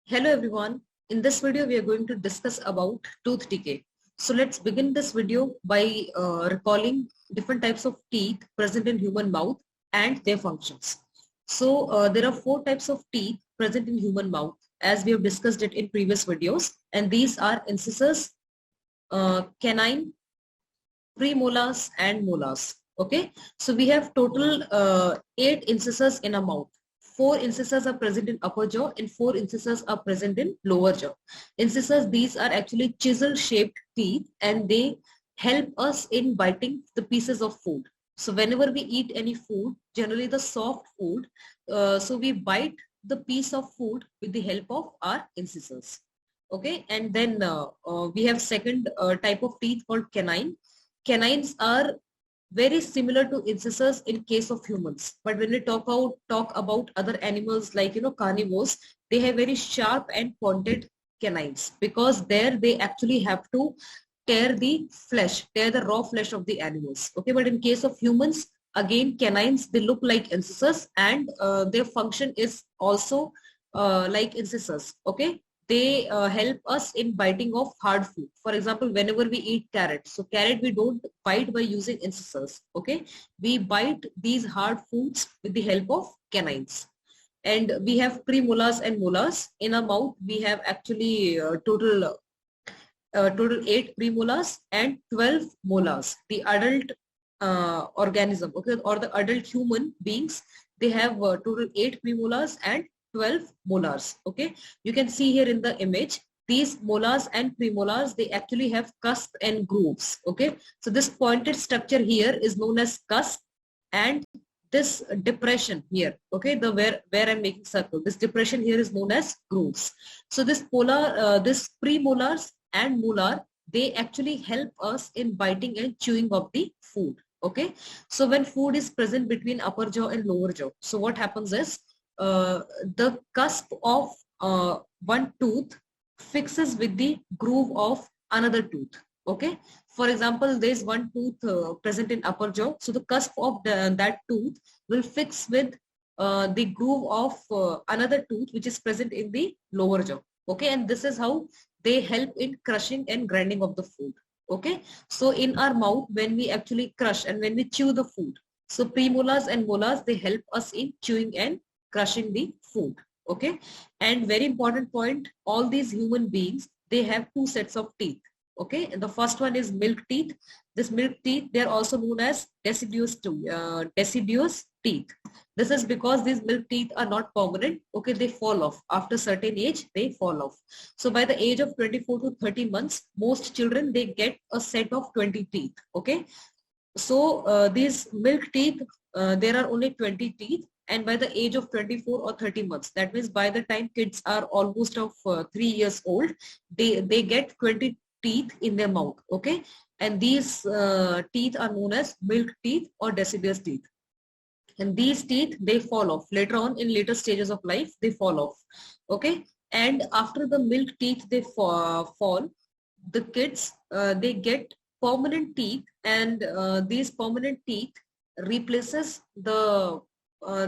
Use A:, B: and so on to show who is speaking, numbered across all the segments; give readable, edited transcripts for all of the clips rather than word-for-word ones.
A: Hello everyone. In this video, we are going to discuss about tooth decay. So let's begin this video by recalling different types of teeth present in human mouth and their functions. So there are four types of teeth present in human mouth as we have discussed it in previous videos, and these are incisors, canine, premolars and molars. Okay, so we have total 8 incisors in a mouth. 4 incisors are present in upper jaw and 4 incisors are present in lower jaw. Incisors, these are actually chisel shaped teeth and they help us in biting the pieces of food. So whenever we eat any food, generally the soft food, so we bite the piece of food with the help of our incisors. Okay, and then we have second type of teeth called canine. Canines are very similar to incisors in case of humans, but when we talk about other animals like carnivores, they have very sharp and pointed canines because there they actually have to tear the flesh, tear the raw flesh of the animals. Okay, but in case of humans, again canines, they look like incisors and their function is also like incisors. Okay, they help us in biting of hard food. For example, whenever we eat carrot, so carrot we don't bite by using incisors. Okay, we bite these hard foods with the help of canines. And we have premolars and molars. In our mouth we have actually total 8 premolars and 12 molars. The adult organism, okay, or the adult human beings, they have total 8 premolars and 12 molars. Okay, you can see here in the image, these molars and premolars, they actually have cusp and grooves. Okay, so this pointed structure here is known as cusp, and this depression here, okay, the where I'm making circle, this depression here is known as grooves. So this premolars and molar, they actually help us in biting and chewing of the food. Okay, so when food is present between upper jaw and lower jaw, so what happens is the cusp of one tooth fixes with the groove of another tooth. Okay, for example, there is one tooth present in upper jaw, so the cusp of that tooth will fix with the groove of another tooth which is present in the lower jaw. Okay, and this is how they help in crushing and grinding of the food. Okay, so in our mouth, when we actually crush and when we chew the food, so premolars and molars, they help us in chewing and crushing the food. Okay, and very important point, all these human beings, they have two sets of teeth. Okay, and the first one is milk teeth. This milk teeth, they are also known as deciduous teeth. This is because these milk teeth are not permanent. Okay, they fall off after certain age, they fall off. So by the age of 24 to 30 months, most children, they get a set of 20 teeth. Okay, so these milk teeth, there are only 20 teeth, and by the age of 24 or 30 months, that means by the time kids are almost of 3 years old, they get 20 teeth in their mouth. Okay, and these teeth are known as milk teeth or deciduous teeth. And these teeth, they fall off later on in later stages of life, they fall off. Okay, and after the milk teeth, they fall, the kids, they get permanent teeth, and these permanent teeth replaces the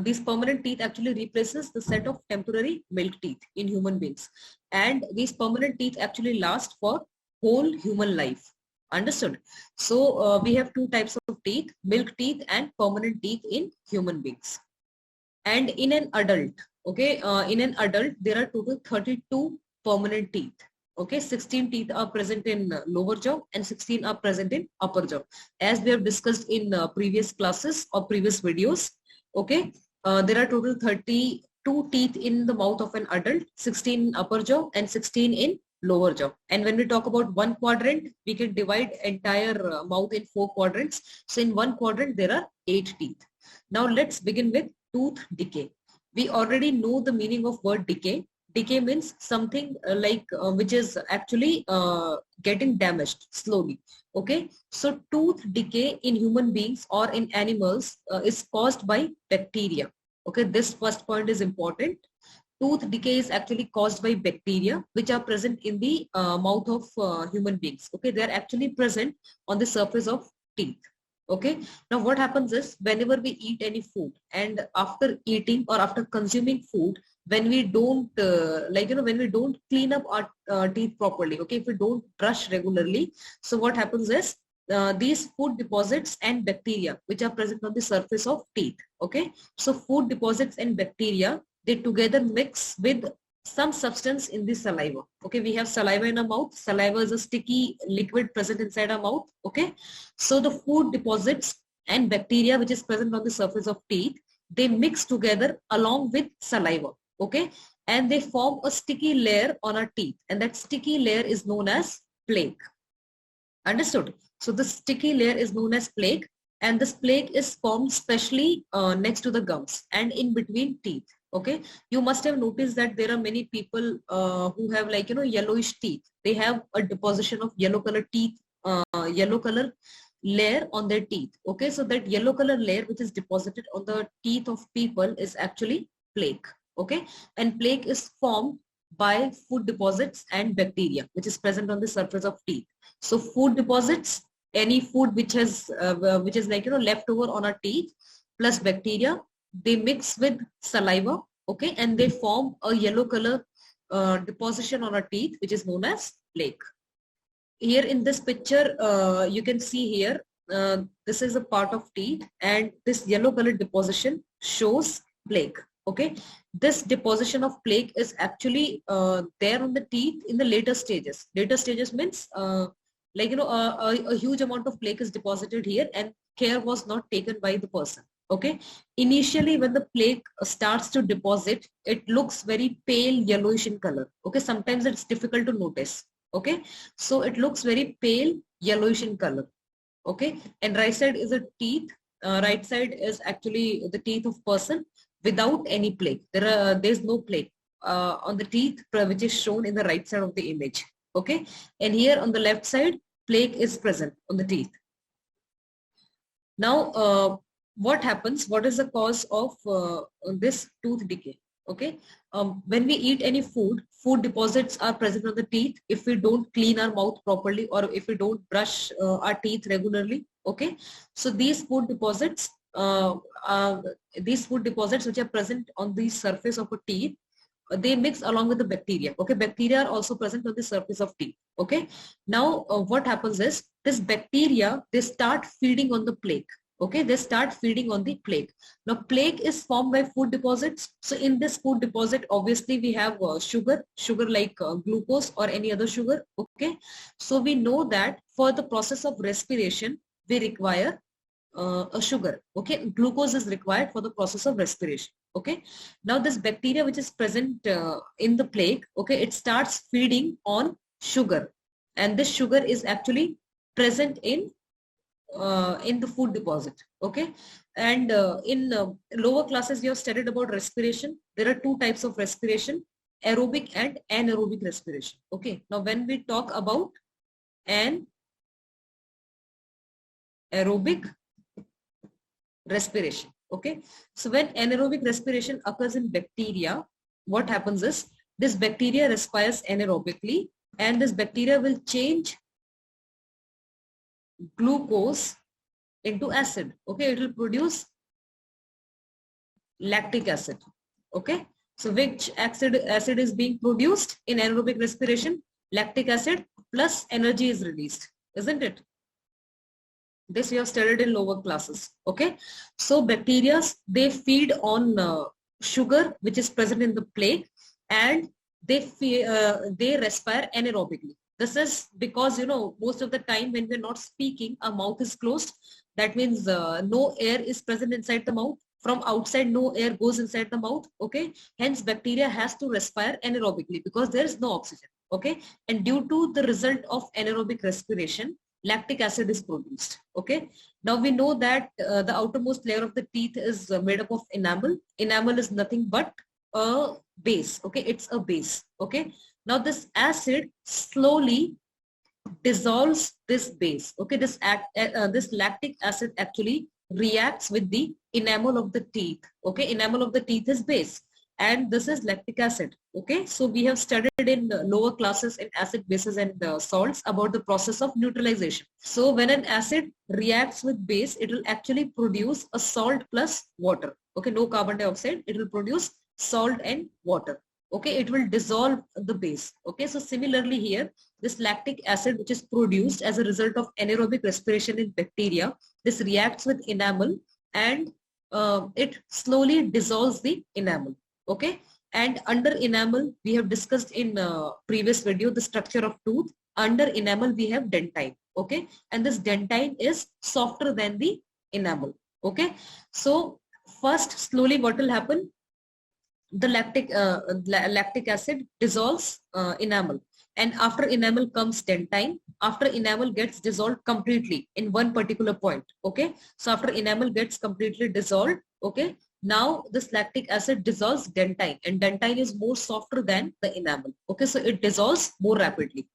A: these permanent teeth actually replaces the set of temporary milk teeth in human beings, and these permanent teeth actually last for whole human life. Understood? So we have two types of teeth, milk teeth and permanent teeth in human beings. And in an adult, okay, in an adult, there are total 32 permanent teeth. Okay, 16 teeth are present in lower jaw and 16 are present in upper jaw, as we have discussed in previous classes or previous videos. Okay, there are total 32 teeth in the mouth of an adult, 16 in upper jaw and 16 in lower jaw. And when we talk about one quadrant, we can divide entire mouth in 4 quadrants. So in one quadrant, there are 8 teeth. Now let's begin with tooth decay. We already know the meaning of word decay. Decay means something which is actually getting damaged slowly. Okay, so tooth decay in human beings or in animals is caused by bacteria. Okay, this first point is important. Tooth decay is actually caused by bacteria which are present in the mouth of human beings. Okay, they are actually present on the surface of teeth. Okay. Now what happens is whenever we eat any food and after eating or after consuming food, when we don't when we don't clean up our teeth properly, okay, if we don't brush regularly, so what happens is these food deposits and bacteria which are present on the surface of teeth, okay, so food deposits and bacteria, they together mix with some substance in the saliva. Okay, we have saliva in our mouth. Saliva is a sticky liquid present inside our mouth. Okay, so the food deposits and bacteria which is present on the surface of teeth, they mix together along with saliva. Okay, and they form a sticky layer on our teeth, and that sticky layer is known as plaque. Understood? So the sticky layer is known as plaque, and this plaque is formed specially next to the gums and in between teeth. Okay, you must have noticed that there are many people who have yellowish teeth. They have a deposition of yellow color teeth, yellow color layer on their teeth. Okay, so that yellow color layer which is deposited on the teeth of people is actually plaque. Okay, and plaque is formed by food deposits and bacteria which is present on the surface of teeth. So food deposits, any food which has which is left over on our teeth, plus bacteria, they mix with saliva, okay, and they form a yellow color deposition on our teeth which is known as plaque. Here in this picture, you can see here, this is a part of teeth, and this yellow color deposition shows plaque. Okay, this deposition of plaque is actually there on the teeth in the later stages. Later stages means a huge amount of plaque is deposited here and care was not taken by the person. Okay, initially when the plaque starts to deposit, it looks very pale yellowish in color. Okay, sometimes it's difficult to notice. Okay, so it looks very pale yellowish in color. Okay, and right side is a teeth. Right side is actually the teeth of person without any plaque. There's no plaque on the teeth which is shown in the right side of the image. Okay, and here on the left side, plaque is present on the teeth. Now what happens, what is the cause of this tooth decay? Okay, when we eat any food, food deposits are present on the teeth if we don't clean our mouth properly or if we don't brush our teeth regularly. Okay, so these food deposits which are present on the surface of a teeth, they mix along with the bacteria. Okay, bacteria are also present on the surface of teeth. Okay, now what happens is this bacteria, they start feeding on the plaque. Okay, they start feeding on the plaque. Now plaque is formed by food deposits. So in this food deposit, obviously we have sugar like glucose or any other sugar. Okay, so we know that for the process of respiration, we require a sugar. Okay, glucose is required for the process of respiration. Okay, now this bacteria which is present in the plaque, okay, it starts feeding on sugar, and this sugar is actually present in the food deposit. Okay, and in lower classes you have studied about respiration. There are two types of respiration: aerobic and anaerobic respiration. Okay, now when we talk about anaerobic respiration, okay, so when anaerobic respiration occurs in bacteria, what happens is this bacteria respires anaerobically, and this bacteria will change glucose into acid. Okay, it will produce lactic acid. Okay, so which acid is being produced in anaerobic respiration? Lactic acid, plus energy is released, isn't it? This we have studied in lower classes. Okay, so bacteria, they feed on sugar which is present in the plaque, and they respire anaerobically. This is because most of the time when we're not speaking, our mouth is closed. That means no air is present inside the mouth. From outside, no air goes inside the mouth. Okay, hence bacteria has to respire anaerobically because there is no oxygen. Okay, and due to the result of anaerobic respiration, lactic acid is produced. Okay, now we know that the outermost layer of the teeth is made up of enamel. Enamel is nothing but a base. Okay, it's a base. Okay, now this acid slowly dissolves this base. Okay, this lactic acid actually reacts with the enamel of the teeth. Okay, enamel of the teeth is base. and this is lactic acid. Okay, so we have studied in lower classes in acid, bases and salts about the process of neutralization. So when an acid reacts with base, it will actually produce a salt plus water. Okay, no carbon dioxide, it will produce salt and water. Okay, it will dissolve the base. Okay, so similarly here, this lactic acid which is produced as a result of anaerobic respiration in bacteria, this reacts with enamel and it slowly dissolves the enamel. Okay, and under enamel we have discussed in previous video the structure of tooth. Under enamel we have dentine. Okay, and this dentine is softer than the enamel. Okay, so first slowly what will happen, the lactic acid dissolves enamel, and after enamel comes dentine. After enamel gets dissolved completely in one particular point. Okay, so after enamel gets completely dissolved, okay, now this lactic acid dissolves dentine, and dentine is more softer than the enamel. Okay, so it dissolves more rapidly,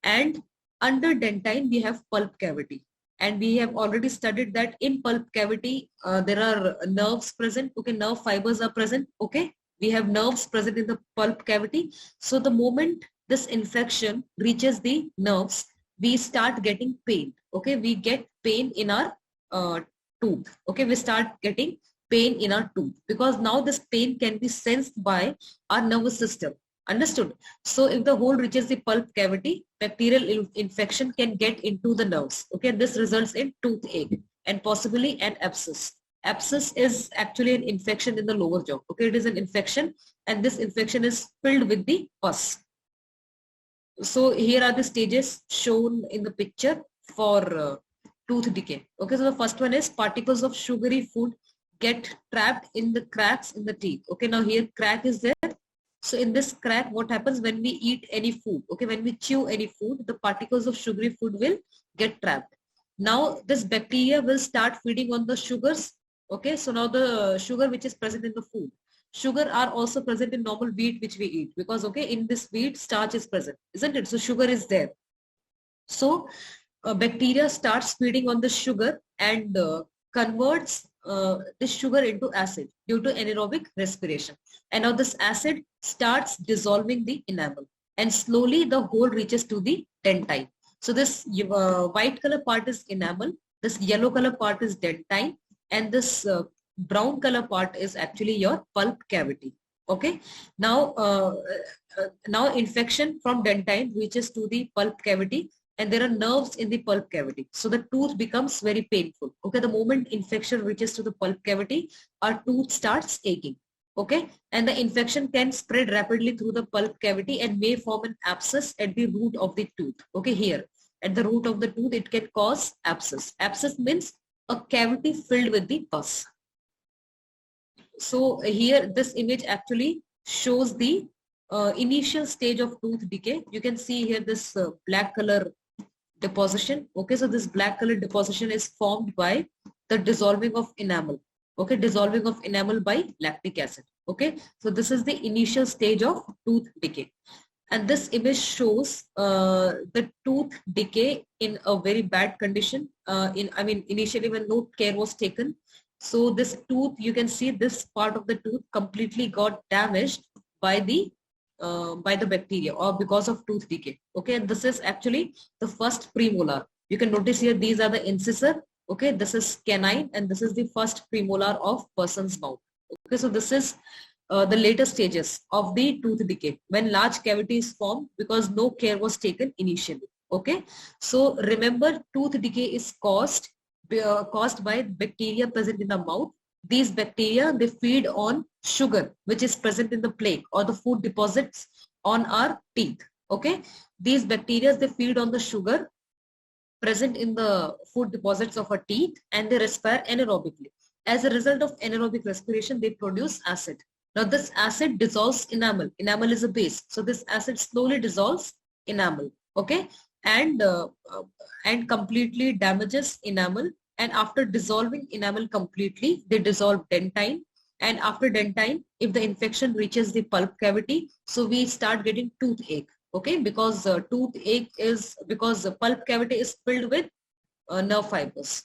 A: and under dentine we have pulp cavity, and we have already studied that in pulp cavity there are nerves present. Okay, nerve fibers are present. Okay, we have nerves present in the pulp cavity. So the moment this infection reaches the nerves, we start getting pain. Okay, we get pain in our tooth. Okay, we start getting pain in our tooth because now this pain can be sensed by our nervous system. Understood? So if the hole reaches the pulp cavity, bacterial infection can get into the nerves. Okay, this results in toothache and possibly an abscess. Abscess is actually an infection in the lower jaw. Okay, it is an infection, and this infection is filled with the pus. So here are the stages shown in the picture for tooth decay. Okay, so the first one is particles of sugary food get trapped in the cracks in the teeth. Okay, now here crack is there. So in this crack, what happens when we eat any food? Okay, when we chew any food, the particles of sugary food will get trapped. Now this bacteria will start feeding on the sugars. Okay, so now the sugar which is present in the food, sugar are also present in normal wheat which we eat, because okay, in this wheat starch is present, isn't it? So sugar is there. So bacteria starts feeding on the sugar and converts this sugar into acid due to anaerobic respiration. And now this acid starts dissolving the enamel, and slowly the hole reaches to the dentine. So this white color part is enamel, this yellow color part is dentine, and this brown color part is actually your pulp cavity. Okay, now now infection from dentine reaches to the pulp cavity, and there are nerves in the pulp cavity. So the tooth becomes very painful. Okay, the moment infection reaches to the pulp cavity, our tooth starts aching. Okay, and the infection can spread rapidly through the pulp cavity and may form an abscess at the root of the tooth. Okay, here at the root of the tooth, it can cause abscess. Abscess means a cavity filled with the pus. So here this image actually shows the initial stage of tooth decay. You can see here this black color deposition. Okay, so this black color deposition is formed by the dissolving of enamel. Okay, dissolving of enamel by lactic acid. Okay, so this is the initial stage of tooth decay. And this image shows the tooth decay in a very bad condition. Initially when no care was taken. So this tooth, you can see this part of the tooth completely got damaged by the bacteria or because of tooth decay. Okay, and this is actually the first premolar. You can notice here these are the incisor. Okay, this is canine, and this is the first premolar of person's mouth. Okay, so this is the later stages of the tooth decay when large cavities form because no care was taken initially. Okay, so remember, tooth decay is caused by bacteria present in the mouth. These bacteria, they feed on sugar which is present in the plaque or the food deposits on our teeth. Okay, these bacteria, they feed on the sugar present in the food deposits of our teeth, and they respire anaerobically. As a result of anaerobic respiration, they produce acid. Now this acid dissolves enamel. Enamel is a base, so this acid slowly dissolves enamel. Okay, and completely damages enamel. And after dissolving enamel completely, they dissolve dentine. And after dentine, if the infection reaches the pulp cavity, so we start getting toothache. Okay, because toothache is because the pulp cavity is filled with nerve fibers.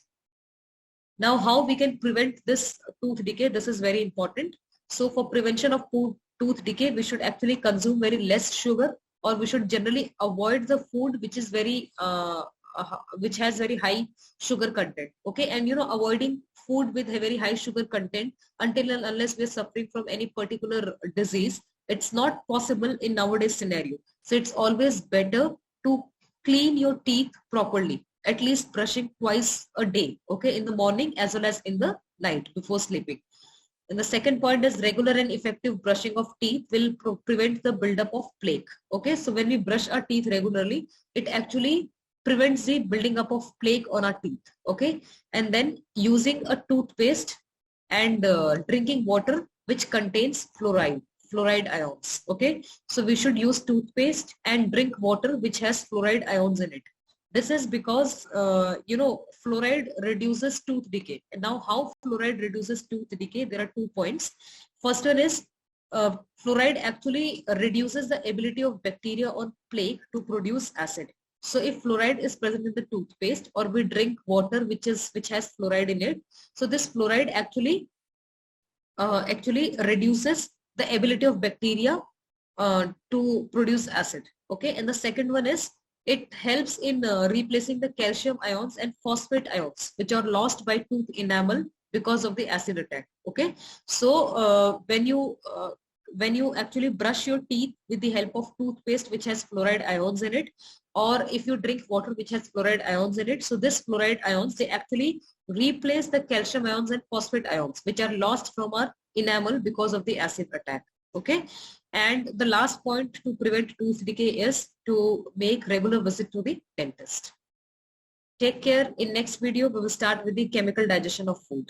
A: Now, how we can prevent this tooth decay? This is very important. So for prevention of tooth decay, we should actually consume very less sugar, or we should generally avoid the food which is very which has very high sugar content. Okay, and avoiding food with a very high sugar content until and unless we're suffering from any particular disease, it's not possible in nowadays scenario. So it's always better to clean your teeth properly, at least brushing twice a day, okay, in the morning as well as in the night before sleeping. And the second point is regular and effective brushing of teeth will prevent the buildup of plaque. Okay, so when we brush our teeth regularly, it actually prevents the building up of plaque on our teeth. Okay, and then using a toothpaste and drinking water which contains fluoride ions. Okay, so we should use toothpaste and drink water which has fluoride ions in it. This is because fluoride reduces tooth decay. And now how fluoride reduces tooth decay? There are 2 points. First one is fluoride actually reduces the ability of bacteria on plaque to produce acid. So if fluoride is present in the toothpaste, or we drink water which has fluoride in it, so this fluoride actually reduces the ability of bacteria to produce acid. Okay, and the second one is it helps in replacing the calcium ions and phosphate ions which are lost by tooth enamel because of the acid attack. Okay, so when you actually brush your teeth with the help of toothpaste which has fluoride ions in it, or if you drink water which has fluoride ions in it, so this fluoride ions, they actually replace the calcium ions and phosphate ions which are lost from our enamel because of the acid attack. Okay, and the last point to prevent tooth decay is to make regular visit to the dentist. Take care. In next video we will start with the chemical digestion of food.